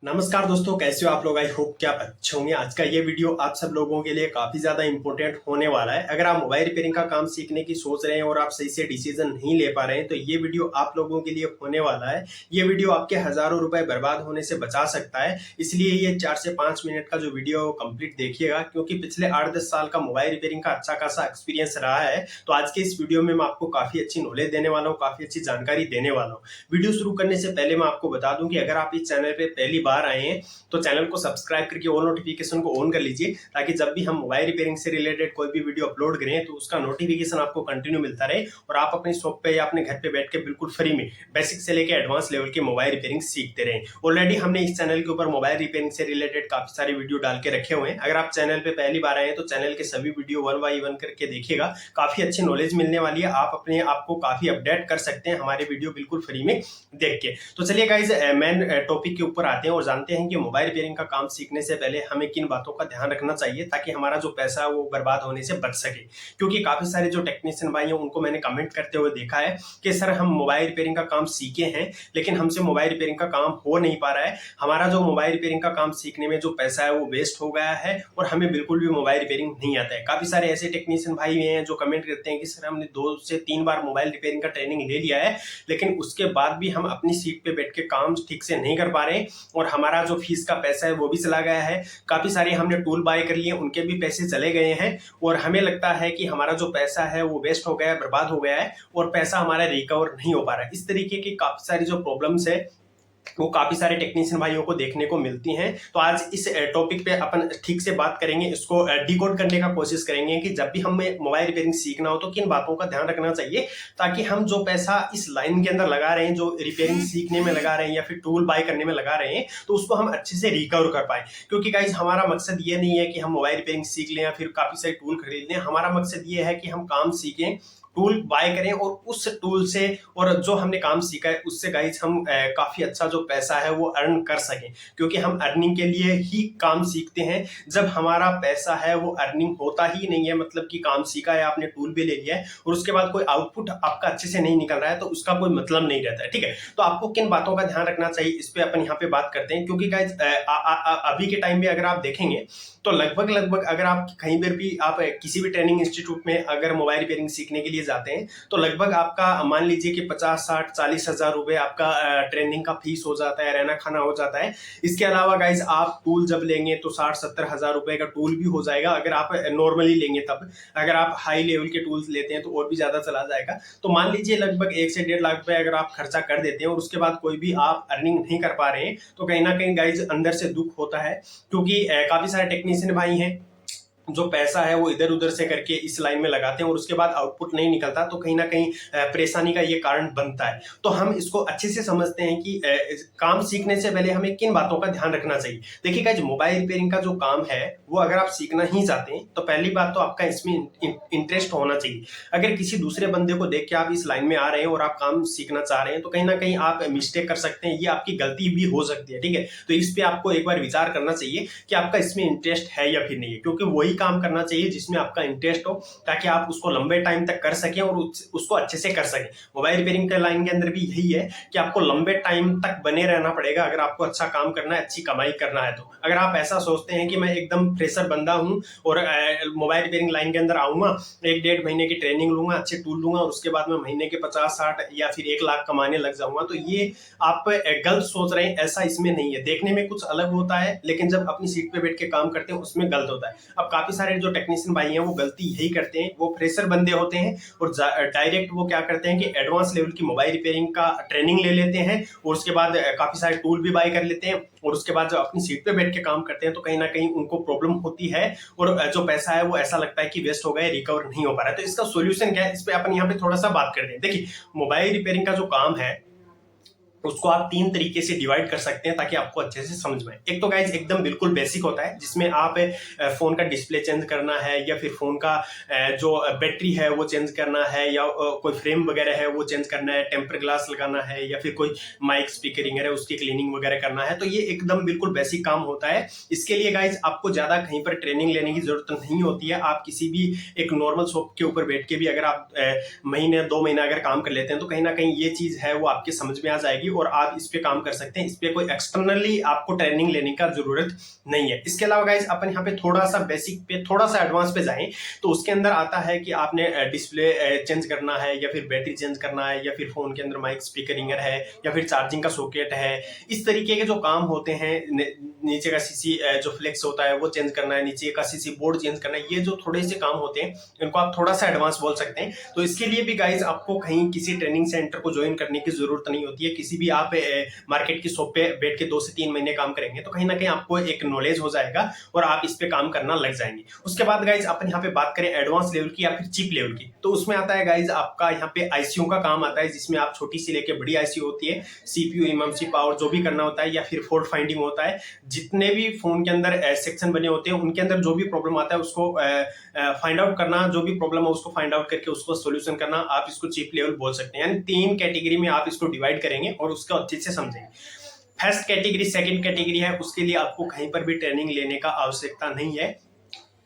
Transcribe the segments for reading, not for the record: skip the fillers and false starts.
नमस्कार दोस्तों, कैसे हो आप लोग। आई होप कि आप अच्छे होंगे। आज का ये वीडियो आप सब लोगों के लिए काफी ज्यादा इंपॉर्टेंट होने वाला है। अगर आप मोबाइल रिपेयरिंग का काम सीखने की सोच रहे हैं और आप सही से डिसीजन नहीं ले पा रहे हैं तो ये वीडियो आप लोगों के लिए होने वाला है। ये वीडियो आपके हजारों रुपए बर्बाद होने से बचा सकता है, इसलिए ये 4 से 5 मिनट का जो वीडियो है कंप्लीट देखिएगा, क्योंकि पिछले 8-10 साल का मोबाइल रिपेयरिंग का अच्छा खासा एक्सपीरियंस रहा है। तो आज के इस वीडियो में मैं आपको काफी अच्छी नॉलेज देने वाला हूँ, काफी अच्छी जानकारी देने वाला हूँ। वीडियो शुरू करने से पहले मैं आपको बता दूं कि अगर आप इस चैनल पे पहली बार आए हैं तो चैनल को सब्सक्राइब करके ऑल नोटिफिकेशन को ऑन कर लीजिए, ताकि जब भी हम मोबाइल रिपेयरिंग से रिलेटेड कोई भी वीडियो अपलोड करें तो उसका नोटिफिकेशन आपको कंटिन्यू मिलता रहे और आप अपनी शॉप पे या अपने घर पे बैठ के बिल्कुल फ्री में बेसिक से लेकर एडवांस लेवल के मोबाइल रिपेयरिंग सीखते रहें। ऑलरेडी हमने इस चैनल के ऊपर मोबाइल रिपेयरिंग से रिलेटेड काफी सारे वीडियो डाल के रखे हुए हैं। अगर आप चैनल पे पहली बार आए हैं तो चैनल के सभी वीडियो 1 बाय 1 करके देखिएगा, काफी अच्छी नॉलेज मिलने वाली है। आप अपने आप को काफी अपडेट कर सकते हैं हमारे वीडियो बिल्कुल फ्री में देख के। तो चलिए गाइज, मेन टॉपिक के ऊपर आते हैं और जानते हैं कि मोबाइल रिपेयरिंग का काम सीखने से पहले हमें किन बातों का ध्यान रखना चाहिए ताकि हमारा जो पैसा है वो बर्बाद होने से बच सके। क्योंकि काफी सारे जो टेक्नीशियन भाई हैं उनको मैंने कमेंट करते हुए देखा है कि सर हम मोबाइल रिपेयरिंग का काम सीखे हैं लेकिन हमसे मोबाइल रिपेयरिंग का काम हो नहीं पा रहा है, हमारा जो मोबाइल रिपेयरिंग का काम सीखने में जो पैसा है वो वेस्ट हो गया है और हमें बिल्कुल भी मोबाइल रिपेयरिंग नहीं आता है। काफी सारे ऐसे टेक्नीशियन भाई हैं जो कमेंट करते हैं कि सर हमने 2 से 3 बार मोबाइल रिपेयरिंग का ट्रेनिंग ले लिया है लेकिन उसके बाद भी हम अपनी सीट पे बैठ के काम ठीक से नहीं कर पा रहे और हमारा जो फीस का पैसा है वो भी चला गया है। काफी सारे हमने टूल बाय कर लिए, उनके भी पैसे चले गए हैं और हमें लगता है कि हमारा जो पैसा है वो वेस्ट हो गया है, बर्बाद हो गया है और पैसा हमारा रिकवर नहीं हो पा रहा है। इस तरीके की काफी सारी जो प्रॉब्लम्स है वो काफी सारे टेक्नीशियन भाइयों को देखने को मिलती हैं। तो आज इस टॉपिक पे अपन ठीक से बात करेंगे, इसको डिकोड करने का कोशिश करेंगे कि जब भी हमें मोबाइल रिपेयरिंग सीखना हो तो किन बातों का ध्यान रखना चाहिए ताकि हम जो पैसा इस लाइन के अंदर लगा रहे हैं, जो रिपेयरिंग सीखने में लगा रहे हैं या फिर टूल बाय करने में लगा रहे हैं, तो उसको हम अच्छे से रिकवर कर पाए। क्योंकि गाइज हमारा मकसद ये नहीं है कि हम मोबाइल रिपेयरिंग सीख लें या फिर काफी सारे टूल खरीद लें। हमारा मकसद ये है कि हम काम सीखें, टूल बाय करें और उस टूल से और जो हमने काम सीखा है उससे गाइज हम काफी अच्छा जो पैसा है वो अर्न कर सकें। क्योंकि हम अर्निंग के लिए ही काम सीखते हैं। जब हमारा पैसा है वो अर्निंग होता ही नहीं है, मतलब कि काम सीखा है आपने, टूल भी ले लिया है और उसके बाद कोई आउटपुट आपका अच्छे से नहीं निकल रहा है तो उसका कोई मतलब नहीं रहता है। ठीक है, तो आपको किन बातों का ध्यान रखना चाहिए इस पे अपन यहाँ पे बात करते हैं। क्योंकि गाइज अभी के टाइम में अगर आप देखेंगे तो लगभग अगर आप कहीं पर भी आप किसी भी ट्रेनिंग इंस्टीट्यूट में अगर मोबाइल रिपेयरिंग सीखने के लिए जाते हैं तो लगभग आपका मान लीजिए कि 50-60-40 हजार रुपए आपका ट्रेनिंग का फीस हो जाता है, रहना खाना हो जाता है। इसके अलावा गाइज आप टूल जब लेंगे तो 60-70 हजार रुपए का टूल भी हो जाएगा अगर आप नॉर्मली लेंगे तब। अगर आप हाई लेवल के टूल्स लेते हैं तो और भी ज्यादा चला जाएगा। तो मान लीजिए लगभग 1 से 1.5 लाख रुपए अगर आप खर्चा कर देते हैं और उसके बाद कोई भी आप अर्निंग नहीं कर पा रहे हैं तो कहीं ना कहीं गाइज अंदर से दुख होता है। क्योंकि काफी सारे टेक्नीशियन भाई हैं जो पैसा है वो इधर उधर से करके इस लाइन में लगाते हैं और उसके बाद आउटपुट नहीं निकलता, तो कहीं ना कहीं परेशानी का ये कारण बनता है। तो हम इसको अच्छे से समझते हैं कि काम सीखने से पहले हमें किन बातों का ध्यान रखना चाहिए। देखिए गाइस, मोबाइल रिपेयरिंग का जो काम है वो अगर आप सीखना ही चाहते हैं तो पहली बात तो आपका इसमें इंटरेस्ट होना चाहिए। अगर किसी दूसरे बंदे को देख के आप इस लाइन में आ रहे हैं और आप काम सीखना चाह रहे हैं तो कहीं ना कहीं आप मिस्टेक कर सकते हैं, ये आपकी गलती भी हो सकती है। ठीक है, तो इस पे आपको एक बार विचार करना चाहिए कि आपका इसमें इंटरेस्ट है या फिर नहीं है, क्योंकि वही काम करना चाहिए जिसमें आपका इंटरेस्ट हो ताकि आप उसको लंबे टाइम तक कर सकें और उसको अच्छे से कर सकें। मोबाइल रिपेयरिंग के लाइन के अंदर भी यही है कि आपको लंबे टाइम तक बने रहना पड़ेगा अगर आपको अच्छा काम करना है, अच्छी कमाई करना है। तो अगर आप ऐसा सोचते हैं कि मैं एकदम फ्रेशर बंदा हूं और मोबाइल रिपेयरिंग लाइन के अंदर आऊंगा, 1-1.5 महीने की ट्रेनिंग लूंगा, अच्छे टूल लूंगा और उसके बाद मैं महीने के 50-60 या फिर 1 लाख कमाने लग जाऊंगा, तो ये आप गलत सोच रहे हैं। ऐसा इसमें नहीं है, देखने में कुछ अलग होता है लेकिन जब अपनी सीट पे बैठ के काम करते हैं उसमें गलत होता है। अब काफी सारे जो टेक्नीशियन भाई हैं वो गलती यही करते हैं, वो फ्रेशर बंदे होते हैं और डायरेक्ट वो क्या करते हैं कि एडवांस लेवल की मोबाइल रिपेयरिंग का ट्रेनिंग ले लेते हैं और उसके बाद काफी सारे टूल भी बाय कर लेते हैं और उसके बाद जब अपनी सीट पे बैठ के काम करते हैं तो कहीं ना कहीं उनको प्रॉब्लम होती है और जो पैसा है वो ऐसा लगता है कि वेस्ट हो गया, रिकवर नहीं हो पा रहा है। तो इसका सोल्यूशन क्या है, इस पे अपन यहाँ पे थोड़ा सा बात करते हैं। देखिए, मोबाइल रिपेयरिंग का जो काम है उसको आप 3 तरीके से डिवाइड कर सकते हैं ताकि आपको अच्छे से समझ में आए। एक तो गाइज एकदम बिल्कुल बेसिक होता है जिसमें आप फोन का डिस्प्ले चेंज करना है या फिर फोन का जो बैटरी है वो चेंज करना है या कोई फ्रेम वगैरह है वो चेंज करना है, टेम्पर ग्लास लगाना है या फिर कोई माइक स्पीकरिंग है उसकी क्लीनिंग वगैरह करना है। तो ये एकदम बिल्कुल बेसिक काम होता है। इसके लिए गाइज आपको ज्यादा कहीं पर ट्रेनिंग लेने की जरूरत नहीं होती है। आप किसी भी एक नॉर्मल शॉप के ऊपर बैठ के भी अगर आप महीने 2 महीना अगर काम कर लेते हैं तो कहीं ना कहीं ये चीज है वो आपके समझ में आ जाएगी और आप इस पे काम कर सकते हैं। इस पे कोई एक्सटर्नली आपको ट्रेनिंग लेने का जरूरत नहीं है। इसके अलावा गाइज अपन यहाँ पे थोड़ा सा बेसिक पे थोड़ा सा एडवांस पे जाएं तो उसके अंदर आता है कि आपने डिस्प्ले चेंज करना है या फिर बैटरी चेंज करना है या फिर फोन के अंदर माइक स्पीकर रिंगर है या फिर चार्जिंग का सॉकेट है। इस तरीके के जो काम होते हैं, नीचे का सीसी जो फ्लेक्स होता है वो चेंज करना है, नीचे का सीसी बोर्ड चेंज करना है, ये जो थोड़े से काम होते हैं इनको आप थोड़ा सा एडवांस बोल सकते हैं। तो इसके लिए भी गाइज आपको कहीं किसी ट्रेनिंग सेंटर को ज्वाइन करने की जरूरत नहीं होती है। किसी भी आप मार्केट की शॉप पे बैठ के 2 से 3 महीने काम करेंगे तो कहीं ना कहीं आपको एक नॉलेज हो जाएगा और आप इस पे काम करना लग जाएंगे। उसके बाद गाइज अपन यहाँ पे बात करें एडवांस लेवल की या फिर चीप लेवल की, तो उसमें आता है गाइज आपका यहाँ पे आईसीयू का काम आता है, जिसमें आप छोटी सी लेके बड़ी आईसीयू होती है, सीपीयू एमएमसी पावर जो भी करना होता है या फिर फॉल्ट फाइंडिंग होता है। जितने भी फोन के अंदर सेक्शन बने होते हैं उनके अंदर जो भी प्रॉब्लम आता है उसको फाइंड आउट करना, जो भी प्रॉब्लम है उसको फाइंड आउट करके उसको सोल्यूशन करना, आप इसको चीप लेवल बोल सकते हैं। यानी 3 कैटेगरी में आप इसको डिवाइड करेंगे और उसको अच्छे से समझेंगे। फर्स्ट कैटेगरी, सेकंड कैटेगरी है, उसके लिए आपको कहीं पर भी ट्रेनिंग लेने का आवश्यकता नहीं है।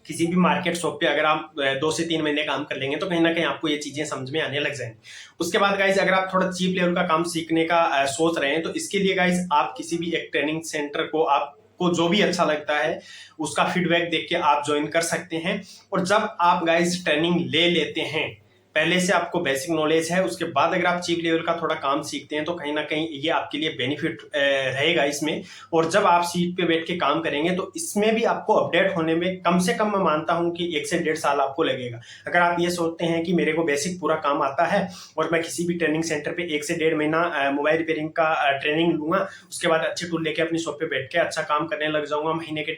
किसी भी मार्केट शॉप पे अगर आप 2 से 3 महीने काम कर लेंगे तो कहीं ना कहीं आपको ये चीजें समझ में आने लग जाएंगी। उसके बाद गाइज अगर आप थोड़ा चीप लेवल का काम सीखने का सोच रहे हैं तो इसके लिए गाइज आप किसी भी एक ट्रेनिंग सेंटर को आपको जो भी अच्छा लगता है उसका फीडबैक देख के आप ज्वाइन कर सकते हैं। और जब आप गाइज ट्रेनिंग ले लेते हैं, पहले से आपको बेसिक नॉलेज है, उसके बाद अगर आप चीप लेवल का थोड़ा काम सीखते हैं तो कहीं ना कहीं ये आपके लिए बेनिफिट रहेगा इसमें। और जब आप सीट पे बैठ के काम करेंगे तो इसमें भी आपको अपडेट होने में कम से कम मैं मानता हूं कि 1 से 1.5 साल आपको लगेगा। अगर आप ये सोचते हैं कि मेरे को बेसिक पूरा काम आता है और मैं किसी भी ट्रेनिंग सेंटर पे 1 से 1.5 महीना मोबाइल रिपेयरिंग का ट्रेनिंग लूंगा, उसके बाद अच्छे टूल लेके अपनी शॉप पे बैठ के अच्छा काम करने लग जाऊंगा, महीने के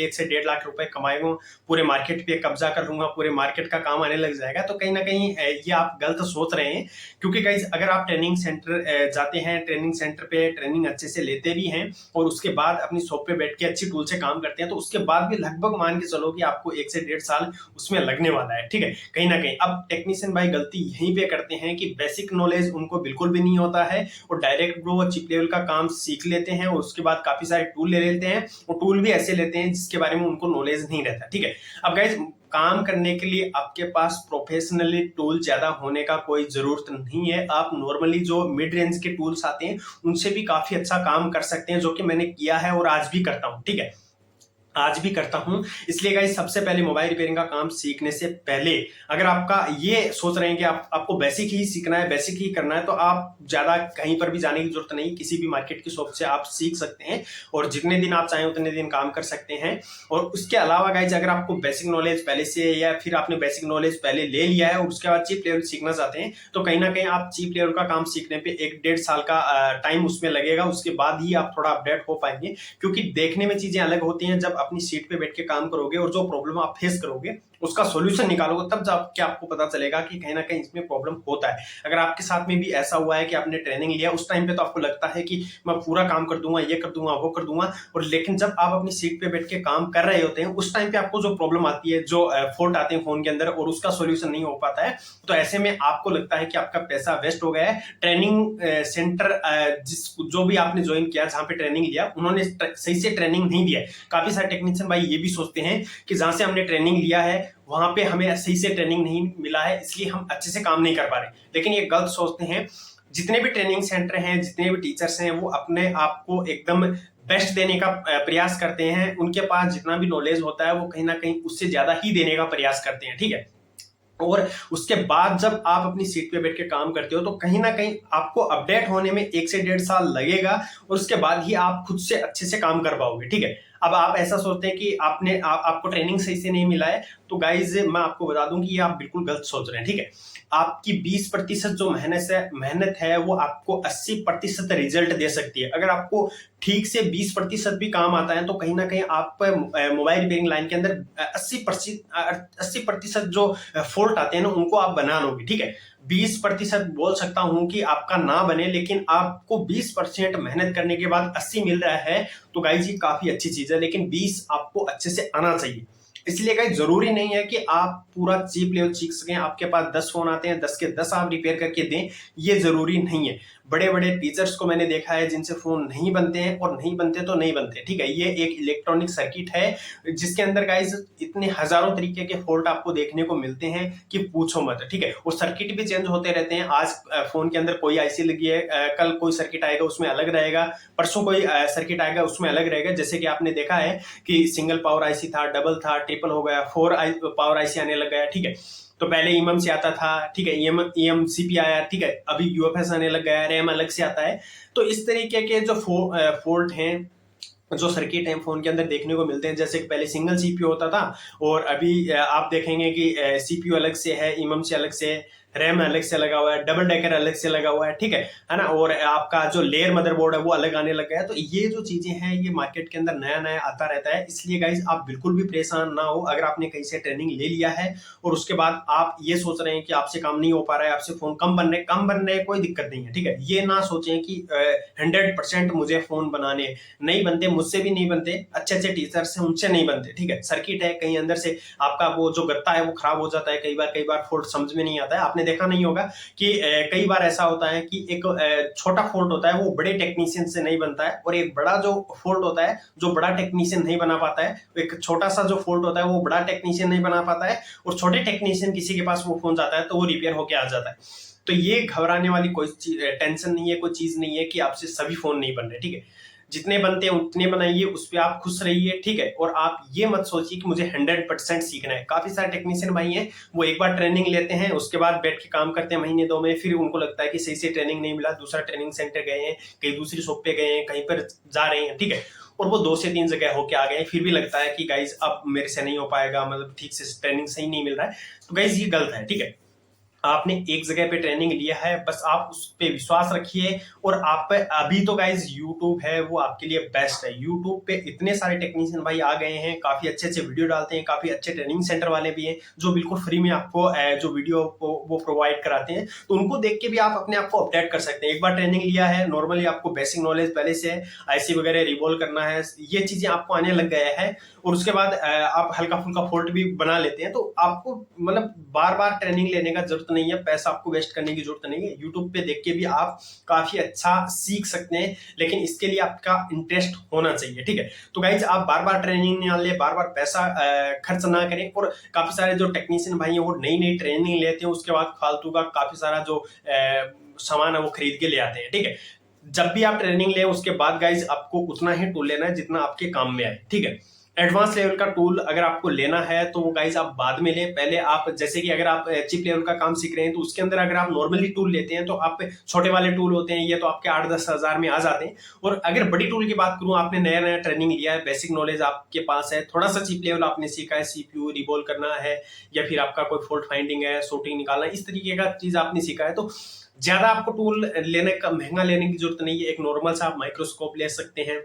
1 से 1.5 लाख रुपए कमाएंगे, पूरे मार्केट पे कब्जा कर लूंगा, पूरे मार्केट का काम आने लग जाएगा, तो कहीं ना कहीं ये आप गलत सोच रहे हैं। क्योंकि गाइज अगर आप ट्रेनिंग सेंटर जाते हैं, ट्रेनिंग सेंटर पे ट्रेनिंग अच्छे से लेते भी हैं और उसके बाद अपनी शॉप पे बैठ के अच्छी टूल से काम करते हैं तो उसके बाद भी लगभग मान के चलो कि आपको 1 से 1.5 साल उसमें लगने वाला है। ठीक है, कहीं ना कहीं अब टेक्नीशियन भाई गलती यहीं पे करते हैं कि बेसिक नॉलेज उनको बिल्कुल भी नहीं होता है और डायरेक्ट वो चिप लेवल का काम सीख लेते हैं और उसके बाद काफी सारे टूल ले लेते हैं और टूल भी ऐसे लेते हैं जिसके बारे में उनको नॉलेज नहीं रहता। ठीक है, अब गाइज काम करने के लिए आपके पास प्रोफेशनली टूल ज्यादा होने का कोई जरूरत नहीं है। आप नॉर्मली जो मिड रेंज के टूल्स आते हैं उनसे भी काफी अच्छा काम कर सकते हैं, जो कि मैंने किया है और आज भी करता हूं। ठीक है, आज भी करता हूं। इसलिए गाइस सबसे पहले मोबाइल रिपेयरिंग का काम सीखने से पहले अगर आपका ये सोच रहे हैं कि आपको बेसिक ही सीखना है, बेसिक ही करना है, तो आप ज्यादा कहीं पर भी जाने की जरूरत नहीं, किसी भी मार्केट की शॉप से आप सीख सकते हैं और जितने दिन आप चाहें उतने दिन काम कर सकते हैं। और उसके अलावा गाइस अगर आपको बेसिक नॉलेज पहले से या फिर आपने बेसिक नॉलेज पहले ले लिया है और उसके बाद चीप लेवल सीखना चाहते हैं तो कहीं ना कहीं आप चीप लेवल का काम सीखने पे 1-1.5 साल का टाइम उसमें लगेगा। उसके बाद ही आप थोड़ा अपडेट हो पाएंगे, क्योंकि देखने में चीजें अलग होती हैं। जब अपनी सीट पे बैठ के काम करोगे और जो प्रॉब्लम आप फेस करोगे उसका सॉल्यूशन निकालोगे तब जाके आपको पता चलेगा कि कहीं ना कहीं इसमें प्रॉब्लम होता है। अगर आपके साथ में भी ऐसा हुआ है कि आपने ट्रेनिंग लिया, उस टाइम पे तो आपको लगता है कि मैं पूरा काम कर दूंगा, ये कर दूंगा, वो कर दूंगा, और लेकिन जब आप अपनी सीट पे बैठ के काम कर रहे होते हैं उस टाइम पे आपको जो प्रॉब्लम आती है, जो फॉल्ट आते हैं फोन के अंदर और उसका सोल्यूशन नहीं हो पाता है, तो ऐसे में आपको लगता है कि आपका पैसा वेस्ट हो गया है। ट्रेनिंग सेंटर जो भी आपने ज्वाइन किया, जहां पे ट्रेनिंग लिया, उन्होंने सही से ट्रेनिंग नहीं दिया है। काफी सारे टेक्नीशियन भाई ये भी सोचते हैं कि जहां से हमने ट्रेनिंग लिया है वहां पे हमें सही से ट्रेनिंग नहीं मिला है, इसलिए हम अच्छे से काम नहीं कर पा रहे, लेकिन ये गलत सोचते हैं। जितने भी ट्रेनिंग सेंटर हैं, जितने भी टीचर्स हैं, वो अपने आप को एकदम बेस्ट देने का प्रयास करते हैं। उनके पास जितना भी नॉलेज होता है वो कहीं ना कहीं उससे ज्यादा ही देने का प्रयास करते हैं। ठीक है, और उसके बाद जब आप अपनी सीट पे बैठ के काम करते हो तो कहीं ना कहीं आपको अपडेट होने में 1 से 1.5 साल लगेगा और उसके बाद ही आप खुद से अच्छे से काम कर पाओगे। ठीक है, अब आप ऐसा सोचते हैं कि आपको ट्रेनिंग सही से नहीं मिला है, तो गाइज मैं आपको बता दूं कि ये आप बिल्कुल गलत सोच रहे हैं। ठीक है, आपकी 20% जो मेहनत है वो आपको 80% रिजल्ट दे सकती है। अगर आपको ठीक से 20% भी काम आता है तो कहीं ना कहीं आप मोबाइल रिपेयरिंग लाइन के अंदर 80% जो फॉल्ट आते हैं ना उनको आप बना लोगे। ठीक है, 20% बोल सकता हूं कि आपका ना बने, लेकिन आपको 20% मेहनत करने के बाद 80 मिल रहा है तो गाइज ये काफी अच्छी चीज है, लेकिन 20 आपको अच्छे से आना चाहिए। इसलिए गाइस जरूरी नहीं है कि आप पूरा चीप लेवल सीख सकें। आपके पास 10 फोन आते हैं, 10 के 10 आप रिपेयर करके दें, ये जरूरी नहीं है। बड़े बड़े टीचर्स को मैंने देखा है जिनसे फोन नहीं बनते हैं, और नहीं बनते तो नहीं बनते, ठीक है। ये एक इलेक्ट्रॉनिक सर्किट है जिसके अंदर गाइस इतने हजारों तरीके के फॉल्ट आपको देखने को मिलते हैं कि पूछो मत, ठीक है। और सर्किट भी चेंज होते रहते हैं। आज फोन के अंदर कोई आईसी लगी है, कल कोई सर्किट आएगा उसमें अलग रहेगा, परसों कोई सर्किट आएगा उसमें अलग रहेगा। जैसे कि आपने देखा है कि सिंगल पावर आईसी था, डबल था, ट्रिपल हो गया, 4 पावर आईसी आने लग गया, ठीक है। तो पहले ईएमएम से आता था, ठीक है, ईएमसीपी आया, ठीक है, अभी यूएफएस आने लग गया, रैम अलग से आता है। तो इस तरीके के जो फोल्ट हैं, जो सर्किट है फोन के अंदर देखने को मिलते हैं। जैसे कि पहले सिंगल सीपीयू होता था, और अभी आप देखेंगे कि सीपीयू अलग से है, ईएमएम से अलग से, रैम अलग से लगा हुआ है, डबल डेकर अलग से लगा हुआ है, ठीक है ना। और आपका जो लेयर मदरबोर्ड है वो अलग आने लग गया है। तो ये जो चीजें हैं ये मार्केट के अंदर नया नया आता रहता है। इसलिए गाइज आप बिल्कुल भी परेशान ना हो। अगर आपने कहीं से ट्रेनिंग ले लिया है और उसके बाद आप ये सोच रहे हैं कि आपसे काम नहीं हो पा रहा है, आपसे फोन कम बन रहे कोई दिक्कत नहीं है, ठीक है। ये ना सोचें कि 100% मुझे फोन बनाने नहीं बनते, मुझसे भी नहीं बनते, अच्छे अच्छे टीचर्स हैं उनसे नहीं बनते, ठीक है। सर्किट है कहीं अंदर से आपका वो जो गत्ता है वो खराब हो जाता है, कई बार फोल्ट समझ में नहीं आता है। आपने देखा नहीं होगा कि कई बार ऐसा होता है कि एक छोटा फोल्ट होता है वो बड़े टेक्नीशियन से नहीं बनता है, और एक बड़ा जो फोल्ट होता है जो बड़ा टेक्नीशियन नहीं बना पाता है, एक छोटा सा जो फोल्ट होता है वो बड़ा टेक्नीशियन नहीं बना पाता है, और छोटे टेक्नीशियन किसी के पास वो फोन जाता है तो वो रिपेयर होके आ जाता है। तो ये घबराने वाली कोई टेंशन नहीं है, कोई चीज नहीं है कि आपसे सभी फोन नहीं बन रहे, ठीक है। जितने बनते हैं उतने बनाइए, उस पर आप खुश रहिए, ठीक है। और आप ये मत सोचिए कि मुझे 100% सीखना है। काफी सारे टेक्नीशियन भाई हैं वो एक बार ट्रेनिंग लेते हैं, उसके बाद बैठ के काम करते हैं महीने 2 महीने, फिर उनको लगता है कि सही से ट्रेनिंग नहीं मिला, दूसरा ट्रेनिंग सेंटर गए हैं, कहीं दूसरी शॉप पे गए हैं, कहीं पर जा रहे हैं, ठीक है। और वो 2 से 3 जगह होके आ गए, फिर भी लगता है कि गाइज अब मेरे से नहीं हो पाएगा, मतलब ठीक से ट्रेनिंग सही नहीं मिल रहा है। तो गाइज ये गलत है, ठीक है। आपने एक जगह पे ट्रेनिंग लिया है, बस आप उस पे विश्वास रखिए। और आप पे अभी तो गाइज यूट्यूब है वो आपके लिए बेस्ट है। यूट्यूब पे इतने सारे टेक्नीशियन भाई आ गए हैं, काफी अच्छे अच्छे वीडियो डालते हैं, काफी अच्छे ट्रेनिंग सेंटर वाले भी हैं जो बिल्कुल फ्री में आपको जो वीडियो वो प्रोवाइड कराते हैं। तो उनको देख के भी आप अपने आप को अपडेट कर सकते हैं। एक बार ट्रेनिंग लिया है, नॉर्मली आपको बेसिक नॉलेज पहले से है, आईसी वगैरह रिवॉल्व करना है, ये चीजें आपको आने लग गया है, और उसके बाद आप हल्का फुल्का फोल्ट भी बना लेते हैं। तो आपको मतलब बार बार ट्रेनिंग लेने का जरूरत नहीं है, पैसा आपको वेस्ट करने की जरूरत नहीं है। यूट्यूब पे देख के भी आप काफी अच्छा सीख सकते हैं, लेकिन इसके लिए आपका इंटरेस्ट होना चाहिए, ठीक है। तो गाइज आप बार बार ट्रेनिंग ना ले, बार बार पैसा खर्च ना करें। और काफी सारे जो टेक्नीशियन भाई हैं वो नई नई ट्रेनिंग लेते हैं, उसके बाद फालतू का काफी सारा जो सामान है वो खरीद के ले आते हैं, ठीक है। जब भी आप ट्रेनिंग ले उसके बाद गाइज आपको उतना ही टूल लेना है जितना आपके काम में आए, ठीक है। एडवांस लेवल का टूल अगर आपको लेना है तो वो गाइज आप बाद में लें। पहले आप जैसे कि अगर आप चिप लेवल का काम सीख रहे हैं तो उसके अंदर अगर आप नॉर्मली टूल लेते हैं तो आप छोटे वाले टूल होते हैं ये तो आपके 8-10 हजार में आ जाते हैं। और अगर बड़ी टूल की बात करूं, आपने नया नया ट्रेनिंग लिया है, बेसिक नॉलेज आपके पास है, थोड़ा सा चिप लेवल आपने सीखा है, सीपीयू रिवॉल्व करना है, या फिर आपका कोई फॉल्ट फाइंडिंग है, सॉर्टिंग निकालना, इस तरीके का चीज आपने सीखा है, तो ज्यादा आपको टूल लेने का महंगा लेने की जरूरत नहीं है। एक नॉर्मल सा आप माइक्रोस्कोप ले सकते हैं,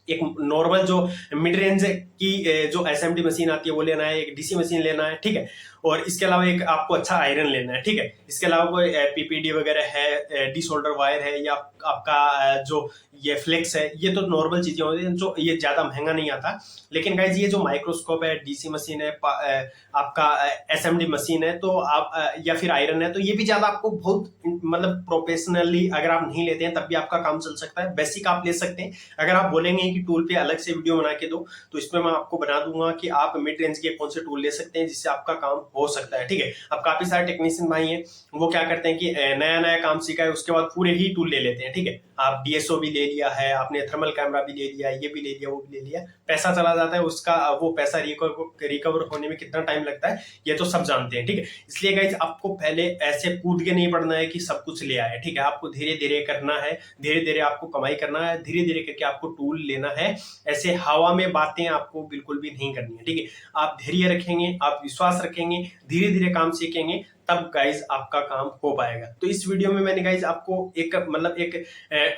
एक नॉर्मल जो मिड रेंज की जो एसएमडी मशीन आती है वो लेना है, एक डीसी मशीन लेना है, ठीक है। और इसके अलावा एक आपको अच्छा आयरन लेना है, ठीक है। इसके अलावा कोई पीपीडी वगैरह है, डी सोल्डर वायर है, या आपका जो ये फ्लेक्स है, ये तो नॉर्मल चीजें होती हैं जो ये ज्यादा महंगा नहीं आता। लेकिन गाइज ये जो माइक्रोस्कोप है, डीसी मशीन है, आपका एसएमडी मशीन है, तो आप या फिर आयरन है, तो ये भी ज्यादा आपको बहुत मतलब प्रोफेशनली अगर आप नहीं लेते हैं तब भी आपका काम चल सकता है। बेसिक आप ले सकते हैं। अगर आप बोलेंगे कि टूल पे अलग से वीडियो बना के दो तो इसमें मैं आपको बना दूंगा कि आप मिड रेंज के कौन से टूल ले सकते हैं जिससे आपका काम हो सकता है, ठीक है। अब काफी सारे टेक्नीशियन भाई हैं वो क्या करते हैं कि नया नया काम सीखा है उसके बाद पूरे ही टूल ले लेते हैं, ठीक है। आप डीएसओ भी ले लिया है, आपने थर्मल कैमरा भी ले लिया, ये भी ले लिया, वो भी ले लिया, पैसा चला जाता है उसका, वो पैसा रिकवर होने में कितना टाइम लगता है ये तो सब जानते हैं, ठीक है। इसलिए गाइज आपको पहले ऐसे कूद के नहीं पड़ना है कि सब कुछ ले आए, ठीक है। आपको धीरे धीरे करना है, धीरे धीरे आपको कमाई करना है, धीरे धीरे करके आपको टूल लेना है। ऐसे हवा में बातें आपको बिल्कुल भी नहीं करनी है, ठीक है। आप धैर्य रखेंगे, आप विश्वास रखेंगे, धीरे धीरे काम सीखेंगे, तब गाइज आपका काम हो पाएगा। तो इस वीडियो में मैंने गाइज आपको एक मतलब एक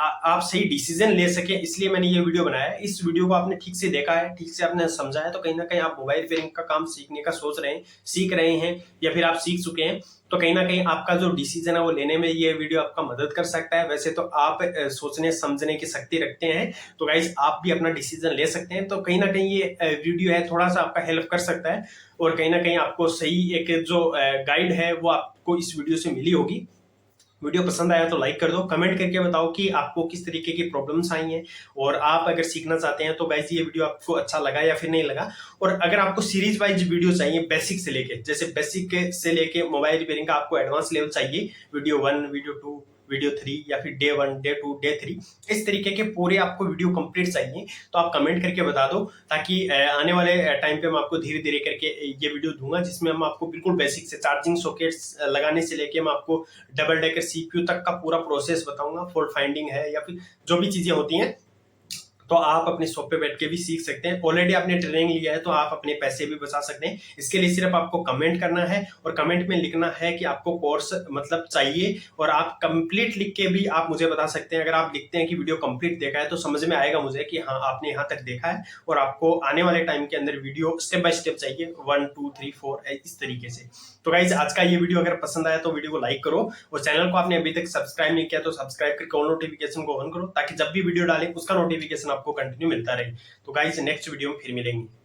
आप सही डिसीजन ले सके इसलिए मैंने ये वीडियो बनाया है। इस वीडियो को आपने ठीक से देखा है, ठीक से आपने समझा है, तो कहीं ना कहीं आप मोबाइल रिपेयरिंग का काम सीखने का सोच रहे हैं, सीख रहे हैं, या फिर आप सीख चुके हैं, तो कहीं ना कहीं आपका जो डिसीजन है वो लेने में ये वीडियो आपका मदद कर सकता है। वैसे तो आप सोचने समझने की शक्ति रखते हैं, तो गाइज आप भी अपना डिसीजन ले सकते हैं। तो कहीं ना कहीं ये वीडियो है थोड़ा सा आपका हेल्प कर सकता है, और कहीं ना कहीं आपको सही एक जो गाइड है वो आपको इस वीडियो से मिली होगी। वीडियो पसंद आया तो लाइक कर दो, कमेंट करके बताओ कि आपको किस तरीके की प्रॉब्लम्स आई हैं और आप अगर सीखना चाहते हैं तो गाइस ये वीडियो आपको अच्छा लगा या फिर नहीं लगा। और अगर आपको सीरीज वाइज वीडियो चाहिए बेसिक से लेके, जैसे बेसिक से लेके मोबाइल रिपेयरिंग का आपको एडवांस लेवल चाहिए, वीडियो 1, वीडियो 2, वीडियो 3 या फिर डे 1, डे 2, डे 3, इस तरीके के पूरे आपको वीडियो कंप्लीट चाहिए तो आप कमेंट करके बता दो, ताकि आने वाले टाइम पे मैं आपको धीरे धीरे करके ये वीडियो दूंगा जिसमें हम आपको बिल्कुल बेसिक से चार्जिंग सॉकेट्स लगाने से लेके मैं आपको डबल डेकर सीपीयू तक का पूरा प्रोसेस बताऊंगा, फॉल्ट फाइंडिंग है या फिर जो भी चीजें होती हैं तो आप अपने शॉप पे बैठ के भी सीख सकते हैं। ऑलरेडी आपने ट्रेनिंग लिया है तो आप अपने पैसे भी बचा सकते हैं। इसके लिए सिर्फ आपको कमेंट करना है और कमेंट में लिखना है कि आपको कोर्स मतलब चाहिए, और आप कंप्लीट लिख के भी आप मुझे बता सकते हैं। अगर आप लिखते हैं कि वीडियो कंप्लीट देखा है तो समझ में आएगा मुझे कि हाँ आपने यहाँ तक देखा है और आपको आने वाले टाइम के अंदर वीडियो स्टेप बाय स्टेप चाहिए, 1 2 3 4 इस तरीके से। तो गाइज आज का ये वीडियो अगर पसंद आया तो वीडियो को लाइक करो और चैनल को आपने अभी तक सब्सक्राइब नहीं किया तो सब्सक्राइब करके ऑल नोटिफिकेशन को ऑन करो, ताकि जब भी वीडियो डालें उसका नोटिफिकेशन आपको कंटिन्यू मिलता रहे। तो गाइज नेक्स्ट वीडियो में फिर मिलेंगे।